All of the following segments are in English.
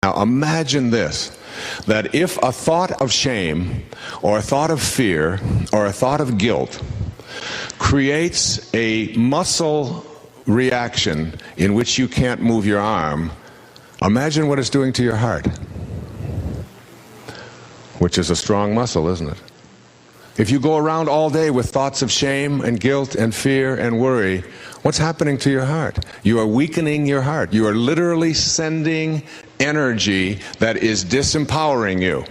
Now imagine this, that if a thought of shame or a thought of fear or a thought of guilt creates a muscle reaction in which you can't move your arm, imagine what it's doing to your heart, which is a strong muscle, isn't it? If you go around all day with thoughts of shame and guilt and fear and worry, what's happening to your heart? You are weakening your heart. You are literally sending energy that is disempowering you.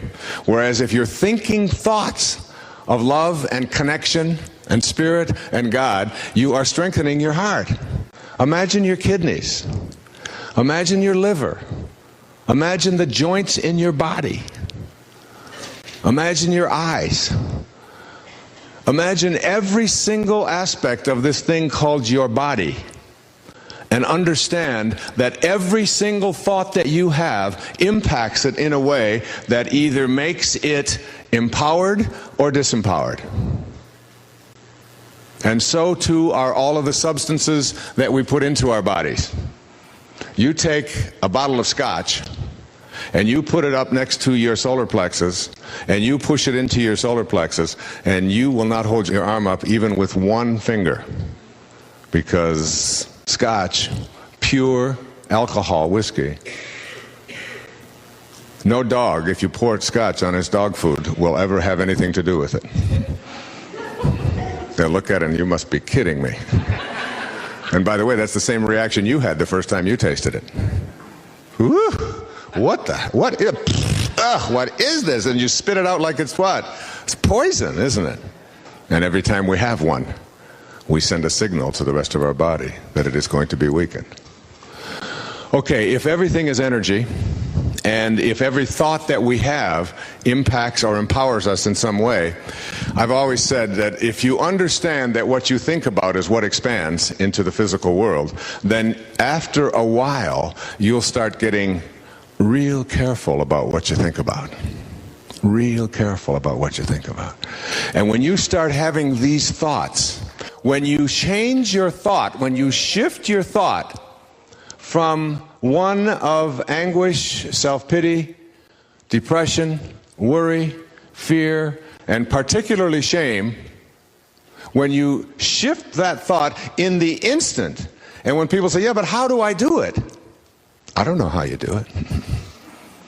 Whereas if you're thinking thoughts of love and connection and spirit and God, you are strengthening your heart. Imagine your kidneys. Imagine your liver. Imagine the joints in your body. Imagine your eyes. Imagine every single aspect of this thing called your body, and understand that every single thought that you have impacts it in a way that either makes it empowered or disempowered. And so too are all of the substances that we put into our bodies. You take a bottle of scotch and you put it up next to your solar plexus, and you push it into your solar plexus, and you will not hold your arm up even with one finger, because scotch, pure alcohol whiskey. No dog, if you pour scotch on his dog food, will ever have anything to do with it. They'll look at it and you must be kidding me. And by the way, that's the same reaction you had the first time you tasted it. Whew. What is this? And you spit it out like it's what? It's poison, isn't it? And every time we have one, we send a signal to the rest of our body that it is going to be weakened. Okay, if everything is energy, and if every thought that we have impacts or empowers us in some way, I've always said that if you understand that what you think about is what expands into the physical world, then after a while, you'll start getting real careful about what you think about. Real careful about what you think about. And when you start having these thoughts, when you change your thought, when you shift your thought from one of anguish, self-pity, depression, worry, fear, and particularly shame, when you shift that thought in the instant, and when people say, yeah, but how do I do it? I don't know how you do it.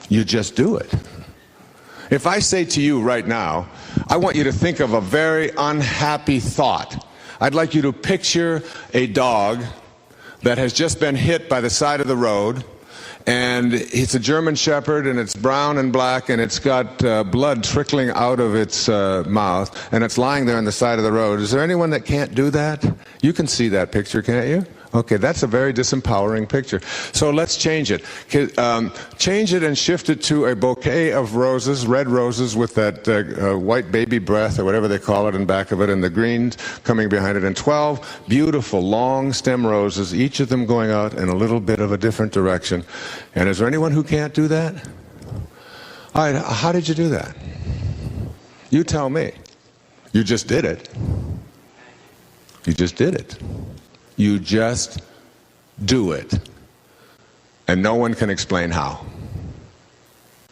You just do it. If I say to you right now, I want you to think of a very unhappy thought. I'd like you to picture a dog that has just been hit by the side of the road, and it's a German Shepherd, and it's brown and black, and it's got blood trickling out of its mouth, and it's lying there on the side of the road. Is there anyone that can't do that? You can see that picture, can't you? Okay, that's a very disempowering picture. So let's change it. Change it and shift it to a bouquet of roses, red roses with that white baby breath or whatever they call it in back of it, and the greens coming behind it, and 12 beautiful long stem roses, each of them going out in a little bit of a different direction. And is there anyone who can't do that? All right, how did you do that? You tell me. You just did it. You just did it. You just do it. And no one can explain how.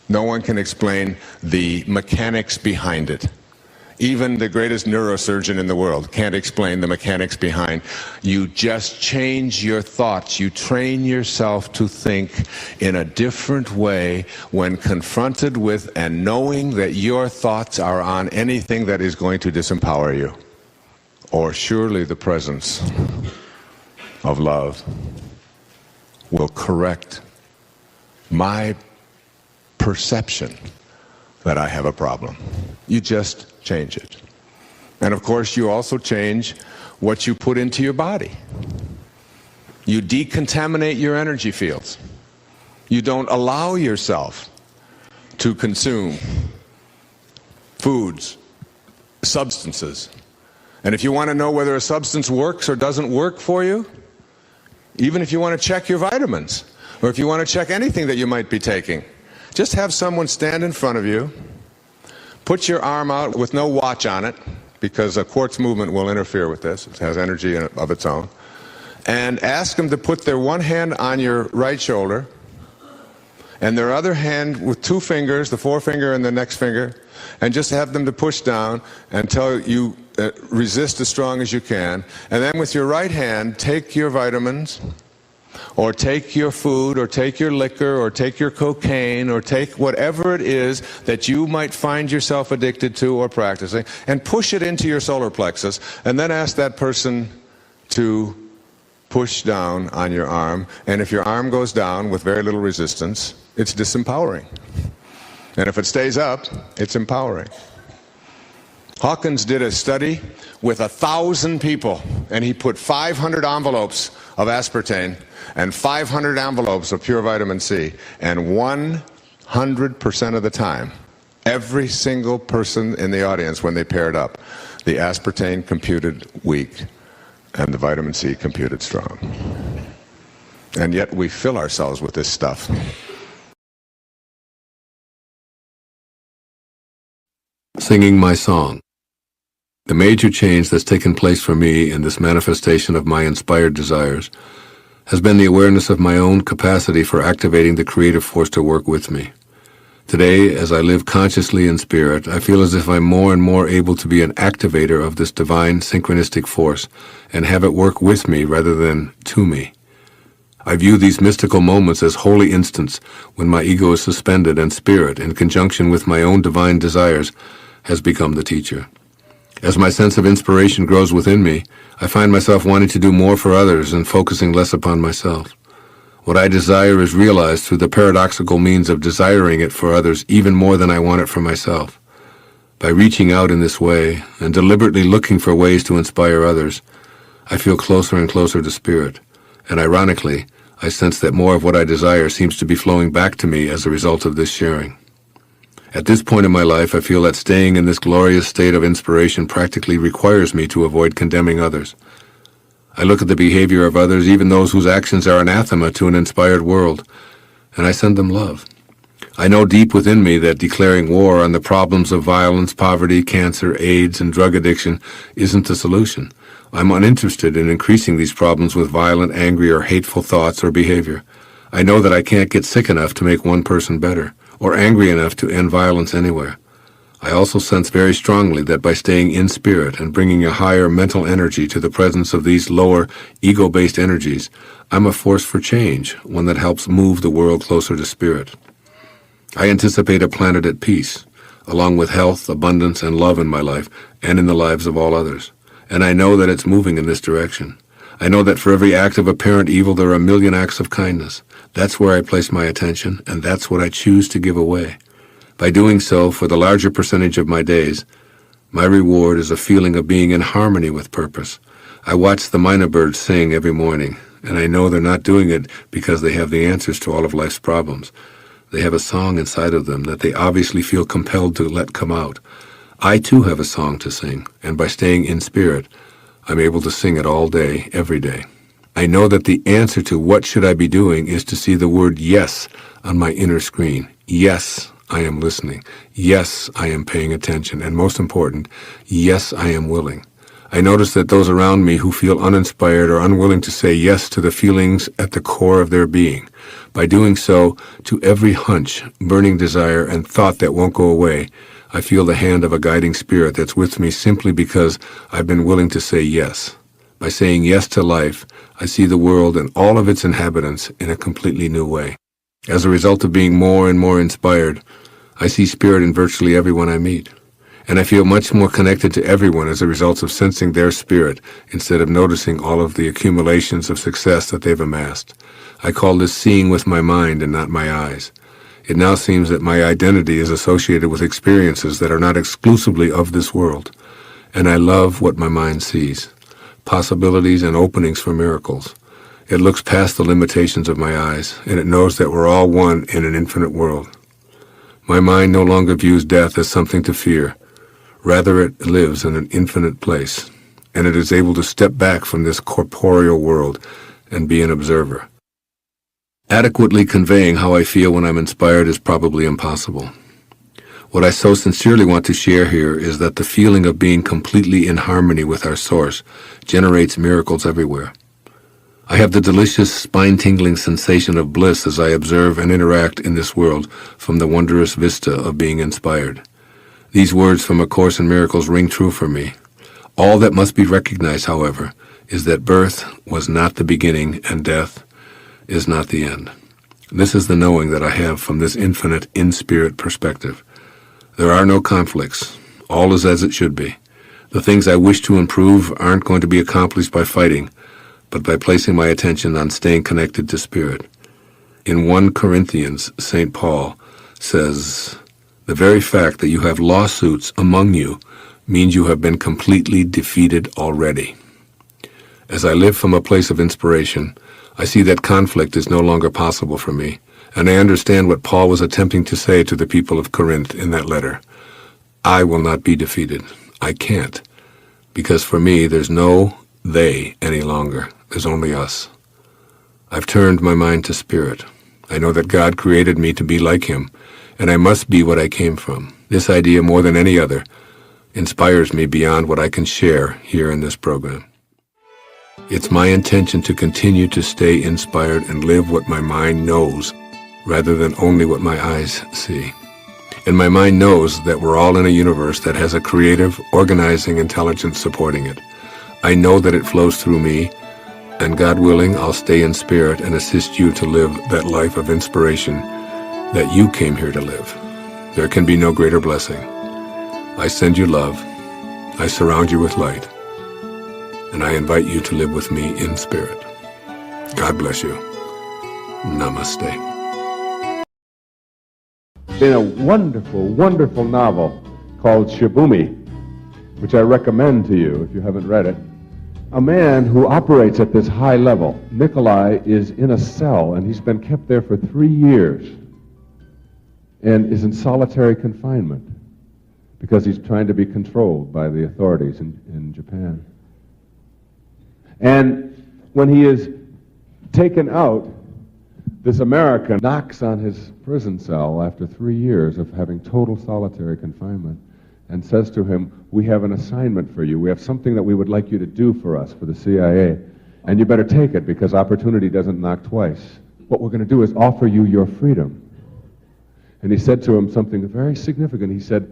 No one can explain the mechanics behind it. Even the greatest neurosurgeon in the world can't explain the mechanics behind. You just change your thoughts. You train yourself to think in a different way when confronted with and knowing that your thoughts are on anything that is going to disempower you. Or surely the presence of love will correct my perception that I have a problem. You just change it. And of course, you also change what you put into your body. You decontaminate your energy fields. You don't allow yourself to consume foods, substances. And if you want to know whether a substance works or doesn't work for you, even if you want to check your vitamins, or if you want to check anything that you might be taking, just have someone stand in front of you, put your arm out with no watch on it, because a quartz movement will interfere with this. It has energy of its own. And ask them to put their one hand on your right shoulder and their other hand with two fingers, the forefinger and the next finger, and just have them to push down until you resist as strong as you can. And then with your right hand, take your vitamins, or take your food, or take your liquor, or take your cocaine, or take whatever it is that you might find yourself addicted to or practicing, and push it into your solar plexus, and then ask that person to push down on your arm. And if your arm goes down with very little resistance, it's disempowering. And if it stays up, it's empowering. Hawkins did a study with 1,000 people, and he put 500 envelopes of aspartame and 500 envelopes of pure vitamin C, and 100% of the time, every single person in the audience, when they paired up, the aspartame computed weak and the vitamin C computed strong. And yet we fill ourselves with this stuff. Singing my song. The major change that's taken place for me in this manifestation of my inspired desires has been the awareness of my own capacity for activating the creative force to work with me. Today, as I live consciously in spirit, I feel as if I'm more and more able to be an activator of this divine synchronistic force and have it work with me rather than to me. I view these mystical moments as holy instants when my ego is suspended and spirit, in conjunction with my own divine desires, has become the teacher. As my sense of inspiration grows within me, I find myself wanting to do more for others and focusing less upon myself. What I desire is realized through the paradoxical means of desiring it for others even more than I want it for myself. By reaching out in this way and deliberately looking for ways to inspire others, I feel closer and closer to spirit, and ironically, I sense that more of what I desire seems to be flowing back to me as a result of this sharing. At this point in my life, I feel that staying in this glorious state of inspiration practically requires me to avoid condemning others. I look at the behavior of others, even those whose actions are anathema to an inspired world, and I send them love. I know deep within me that declaring war on the problems of violence, poverty, cancer, AIDS, and drug addiction isn't the solution. I'm uninterested in increasing these problems with violent, angry, or hateful thoughts or behavior. I know that I can't get sick enough to make one person better, or angry enough to end violence anywhere. I also sense very strongly that by staying in spirit and bringing a higher mental energy to the presence of these lower, ego-based energies, I'm a force for change, one that helps move the world closer to spirit. I anticipate a planet at peace, along with health, abundance, and love in my life, and in the lives of all others. And I know that it's moving in this direction. I know that for every act of apparent evil, there are a million acts of kindness. That's where I place my attention, and that's what I choose to give away. By doing so, for the larger percentage of my days, my reward is a feeling of being in harmony with purpose. I watch the mynah birds sing every morning, and I know they're not doing it because they have the answers to all of life's problems. They have a song inside of them that they obviously feel compelled to let come out. I too have a song to sing, and by staying in spirit, I'm able to sing it all day, every day. I know that the answer to what should I be doing is to see the word yes on my inner screen. Yes, I am listening. Yes, I am paying attention. And most important, yes, I am willing. I notice that those around me who feel uninspired or unwilling to say yes to the feelings at the core of their being. By doing so, to every hunch, burning desire, and thought that won't go away, I feel the hand of a guiding spirit that's with me simply because I've been willing to say yes. By saying yes to life, I see the world and all of its inhabitants in a completely new way. As a result of being more and more inspired, I see spirit in virtually everyone I meet. And I feel much more connected to everyone as a result of sensing their spirit instead of noticing all of the accumulations of success that they've amassed. I call this seeing with my mind and not my eyes. It now seems that my identity is associated with experiences that are not exclusively of this world. And I love what my mind sees. Possibilities and openings for miracles. It looks past the limitations of my eyes, and it knows that we're all one in an infinite world. My mind no longer views death as something to fear. Rather, it lives in an infinite place, and it is able to step back from this corporeal world and be an observer. Adequately conveying how I feel when I'm inspired is probably impossible. What I so sincerely want to share here is that the feeling of being completely in harmony with our source generates miracles everywhere. I have the delicious, spine-tingling sensation of bliss as I observe and interact in this world from the wondrous vista of being inspired. These words from A Course in Miracles ring true for me. All that must be recognized, however, is that birth was not the beginning and death is not the end. This is the knowing that I have from this infinite in-spirit perspective. There are no conflicts. All is as it should be. The things I wish to improve aren't going to be accomplished by fighting, but by placing my attention on staying connected to Spirit. In 1 Corinthians, St. Paul says, "The very fact that you have lawsuits among you means you have been completely defeated already." As I live from a place of inspiration, I see that conflict is no longer possible for me, and I understand what Paul was attempting to say to the people of Corinth in that letter. I will not be defeated. I can't, because for me there's no they any longer. There's only us. I've turned my mind to Spirit. I know that God created me to be like Him, and I must be what I came from. This idea, more than any other, inspires me beyond what I can share here in this program. It's my intention to continue to stay inspired and live what my mind knows, rather than only what my eyes see. And my mind knows that we're all in a universe that has a creative, organizing intelligence supporting it. I know that it flows through me, and God willing, I'll stay in spirit and assist you to live that life of inspiration that you came here to live. There can be no greater blessing. I send you love. I surround you with light. And I invite you to live with me in spirit. God bless you. Namaste. In a wonderful, wonderful novel called Shibumi, which I recommend to you if you haven't read it, a man who operates at this high level, Nikolai, is in a cell, and he's been kept there for 3 years and is in solitary confinement because he's trying to be controlled by the authorities in Japan. And when he is taken out, this American knocks on his prison cell after 3 years of having total solitary confinement and says to him, "We have an assignment for you. We have something that we would like you to do for us, for the CIA, and you better take it because opportunity doesn't knock twice. What we're going to do is offer you your freedom." And he said to him something very significant. He said,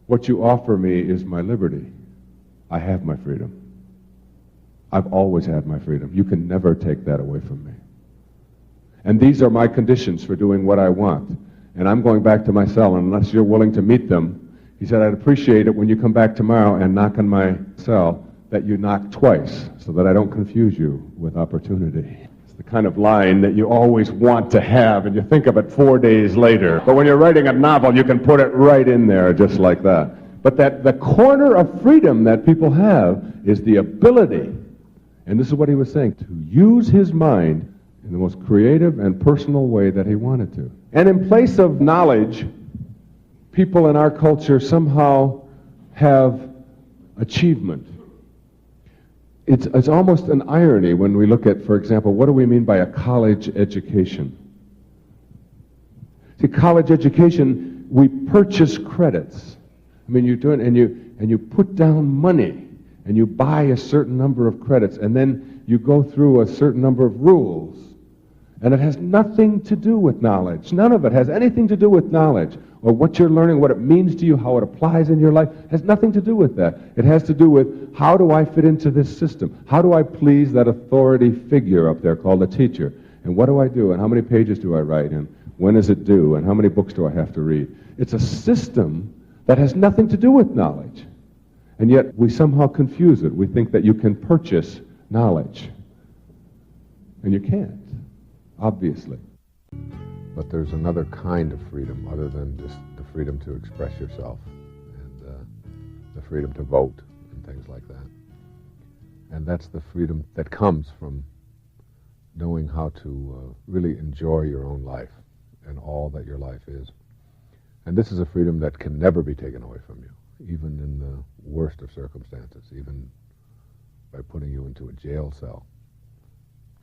"What you offer me is my liberty. I have my freedom. I've always had my freedom. You can never take that away from me. And these are my conditions for doing what I want. And I'm going back to my cell, and unless you're willing to meet them," he said, "I'd appreciate it when you come back tomorrow and knock on my cell that you knock twice so that I don't confuse you with opportunity." It's the kind of line that you always want to have, and you think of it 4 days later. But when you're writing a novel, you can put it right in there just like that. But that the corner of freedom that people have is the ability, and this is what he was saying, to use his mind in the most creative and personal way that he wanted to. And in place of knowledge, people in our culture somehow have achievement. It's almost an irony when we look at, for example, what do we mean by a college education? See, college education, we purchase credits. I mean, you do it, and you put down money, and you buy a certain number of credits, and then you go through a certain number of rules. And it has nothing to do with knowledge. None of it has anything to do with knowledge, or what you're learning, what it means to you, how it applies in your life. It has nothing to do with that. It has to do with, how do I fit into this system? How do I please that authority figure up there called a teacher? And what do I do? And how many pages do I write? And when is it due? And how many books do I have to read? It's a system that has nothing to do with knowledge. And yet we somehow confuse it. We think that you can purchase knowledge. And you can't. Obviously. But there's another kind of freedom other than just the freedom to express yourself and the freedom to vote and things like that. And that's the freedom that comes from knowing how to really enjoy your own life and all that your life is. And this is a freedom that can never be taken away from you, even in the worst of circumstances, even by putting you into a jail cell.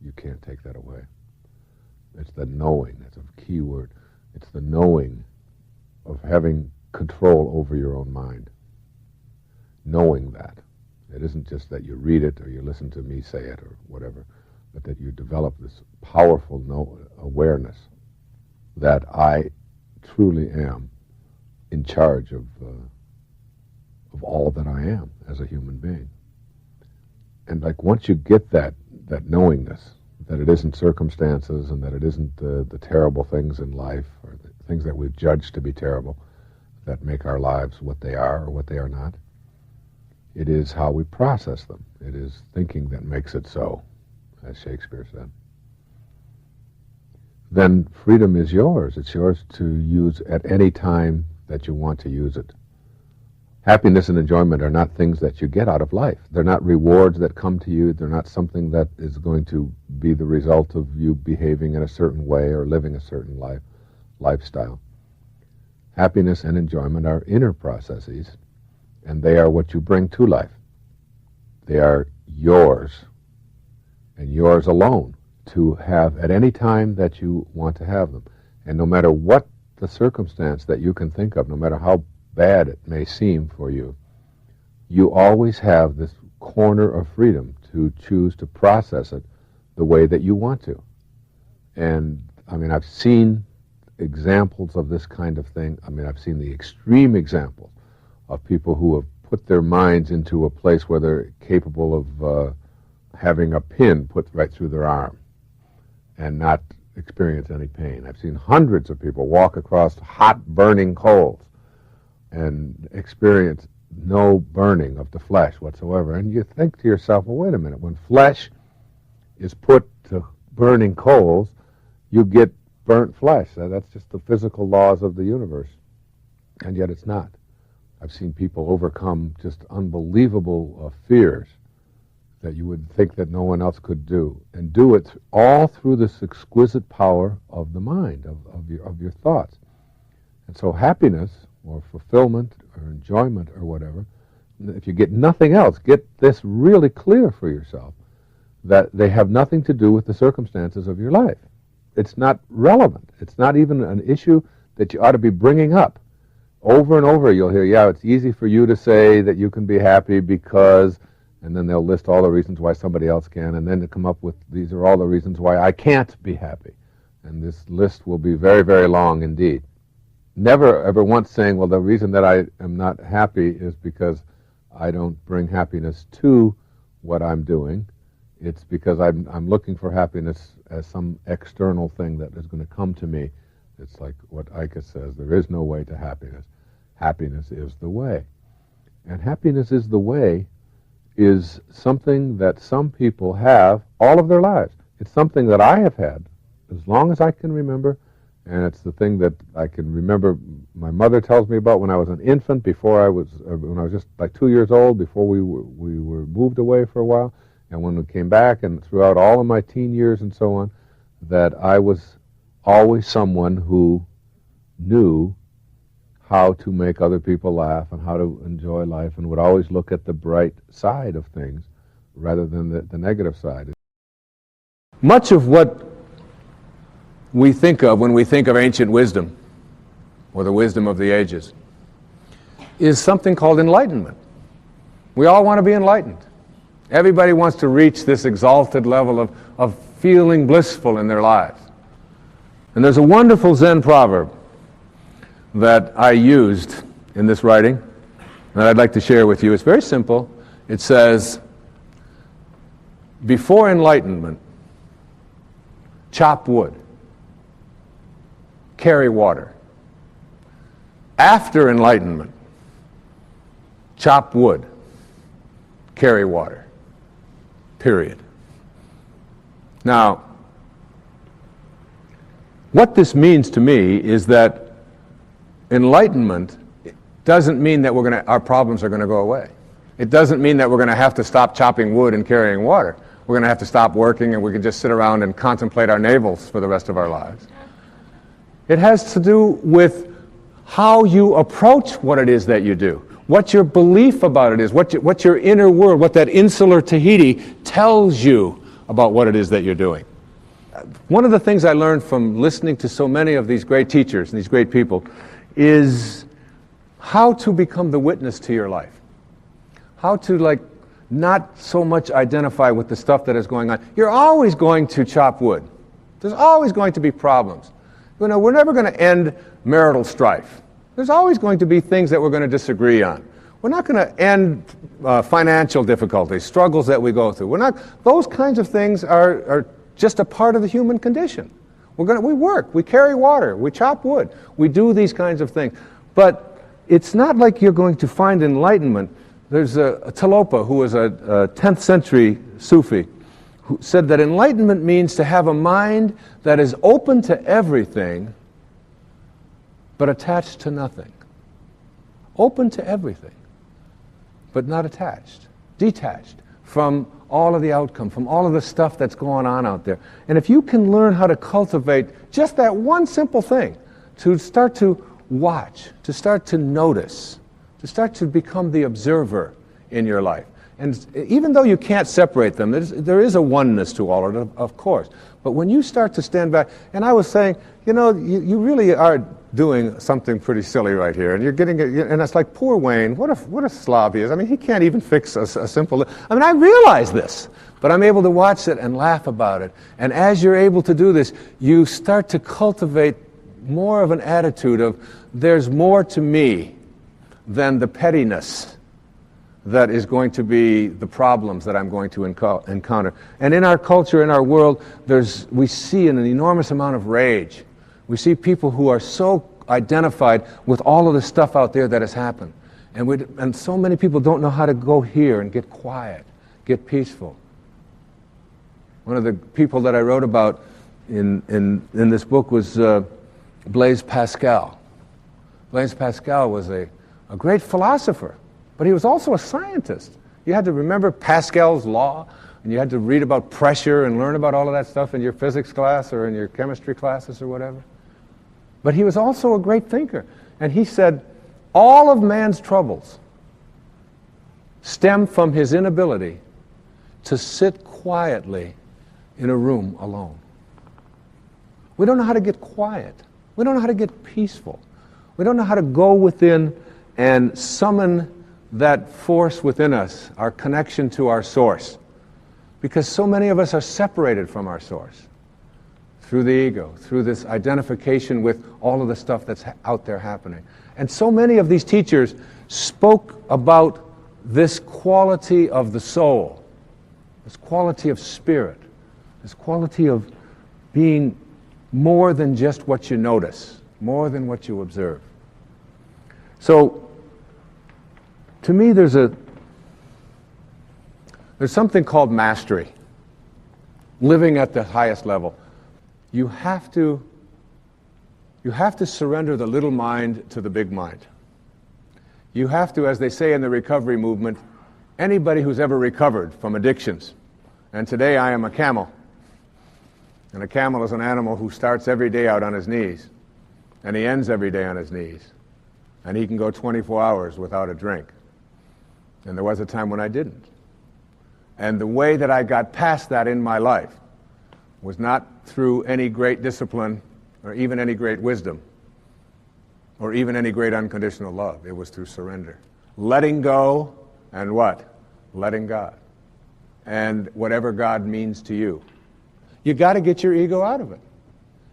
You can't take that away. It's the knowing. That's a key word. It's the knowing of having control over your own mind. Knowing that. It isn't just that you read it or you listen to me say it or whatever, but that you develop this powerful awareness that I truly am in charge of all that I am as a human being. And like once you get that knowingness, that it isn't circumstances and that it isn't the terrible things in life or the things that we've judged to be terrible that make our lives what they are or what they are not. It is how we process them. It is thinking that makes it so, as Shakespeare said. Then freedom is yours. It's yours to use at any time that you want to use it. Happiness and enjoyment are not things that you get out of life. They're not rewards that come to you. They're not something that is going to be the result of you behaving in a certain way or living a certain lifestyle. Happiness and enjoyment are inner processes, and they are what you bring to life. They are yours, and yours alone, to have at any time that you want to have them. And no matter what the circumstance that you can think of, no matter how bad it may seem for you, you always have this corner of freedom to choose to process it the way that you want to. And I mean, I've seen examples of this kind of thing. I mean, I've seen the extreme examples of people who have put their minds into a place where they're capable of having a pin put right through their arm and not experience any pain. I've seen hundreds of people walk across hot burning coals and experience no burning of the flesh whatsoever. And you think to yourself, well, wait a minute, when flesh is put to burning coals, you get burnt flesh. That's just the physical laws of the universe. And yet it's not. I've seen people overcome just unbelievable fears that you would think that no one else could do, and do it all through this exquisite power of the mind, of your thoughts. And so happiness or fulfillment or enjoyment or whatever, if you get nothing else, get this really clear for yourself, that they have nothing to do with the circumstances of your life. It's not relevant. It's not even an issue that you ought to be bringing up. Over and over you'll hear, yeah, it's easy for you to say that you can be happy because, and then they'll list all the reasons why somebody else can, and then to come up with, these are all the reasons why I can't be happy. And this list will be very, very long indeed. Never ever once saying, well, the reason that I am not happy is because I don't bring happiness to what I'm doing. It's because I'm looking for happiness as some external thing that is going to come to me. It's like what Ike says, there is no way to happiness. Happiness is the way. And happiness is the way is something that some people have all of their lives. It's something that I have had as long as I can remember, and it's the thing that I can remember my mother tells me about when I was an infant, when I was just like 2 years old, before we were moved away for a while, and when we came back, and throughout all of my teen years and so on, that I was always someone who knew how to make other people laugh and how to enjoy life, and would always look at the bright side of things rather than the negative side. Much of what we think of when we think of ancient wisdom, or the wisdom of the ages, is something called enlightenment. We all want to be enlightened. Everybody wants to reach this exalted level of feeling blissful in their lives. And there's a wonderful Zen proverb that I used in this writing that I'd like to share with you. It's very simple. It says, before enlightenment, chop wood, carry water. After enlightenment, chop wood, carry water. Period. Now, what this means to me is that enlightenment doesn't mean that our problems are going to go away. It doesn't mean that we're going to have to stop chopping wood and carrying water. We're going to have to stop working and we can just sit around and contemplate our navels for the rest of our lives. It has to do with how you approach what it is that you do, what your belief about it is, what your inner world, what that insular Tahiti tells you about what it is that you're doing. One of the things I learned from listening to so many of these great teachers and these great people is how to become the witness to your life. How to not so much identify with the stuff that is going on. You're always going to chop wood. There's always going to be problems. You know, we're never going to end marital strife. There's always going to be things that we're going to disagree on. We're not going to end financial difficulties, struggles that we go through. Those kinds of things are just a part of the human condition. We work, we carry water, we chop wood, we do these kinds of things. But it's not like you're going to find enlightenment. There's a Talopa, who was a 10th century Sufi, who said that enlightenment means to have a mind that is open to everything, but attached to nothing. Open to everything, but not attached, detached from all of the outcome, from all of the stuff that's going on out there. And if you can learn how to cultivate just that one simple thing, to start to watch, to start to notice, to start to become the observer in your life. And even though you can't separate them, there is a oneness to all of it, of course. But when you start to stand back, and I was saying, you know, you really are doing something pretty silly right here, and you're getting it, and it's like, poor Wayne, what a slob he is. I mean, he can't even fix a simple. I mean, I realize this, but I'm able to watch it and laugh about it. And as you're able to do this, you start to cultivate more of an attitude of, there's more to me than the pettiness that is going to be the problems that I'm going to encounter. And in our culture, in our world, we see an enormous amount of rage. We see people who are so identified with all of the stuff out there that has happened. And so many people don't know how to go here and get quiet, get peaceful. One of the people that I wrote about in this book was Blaise Pascal. Blaise Pascal was a great philosopher, but he was also a scientist. You had to remember Pascal's law, and you had to read about pressure and learn about all of that stuff in your physics class or in your chemistry classes or whatever. But he was also a great thinker. And he said, all of man's troubles stem from his inability to sit quietly in a room alone. We don't know how to get quiet. We don't know how to get peaceful. We don't know how to go within and summon that force within us, our connection to our source. Because so many of us are separated from our source through the ego, through this identification with all of the stuff that's out there happening. And so many of these teachers spoke about this quality of the soul, this quality of spirit, this quality of being more than just what you notice, more than what you observe. So, to me, there's something called mastery, living at the highest level. You have to surrender the little mind to the big mind. You have to, as they say in the recovery movement, anybody who's ever recovered from addictions, and today I am a camel, and a camel is an animal who starts every day out on his knees, and he ends every day on his knees, and he can go 24 hours without a drink. And there was a time when I didn't. And the way that I got past that in my life was not through any great discipline or even any great wisdom or even any great unconditional love. It was through surrender. Letting go and what? Letting God. And whatever God means to you. You got to get your ego out of it.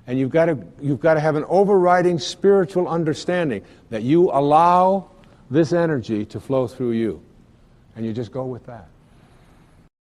And you've got to have an overriding spiritual understanding that you allow this energy to flow through you. And you just go with that.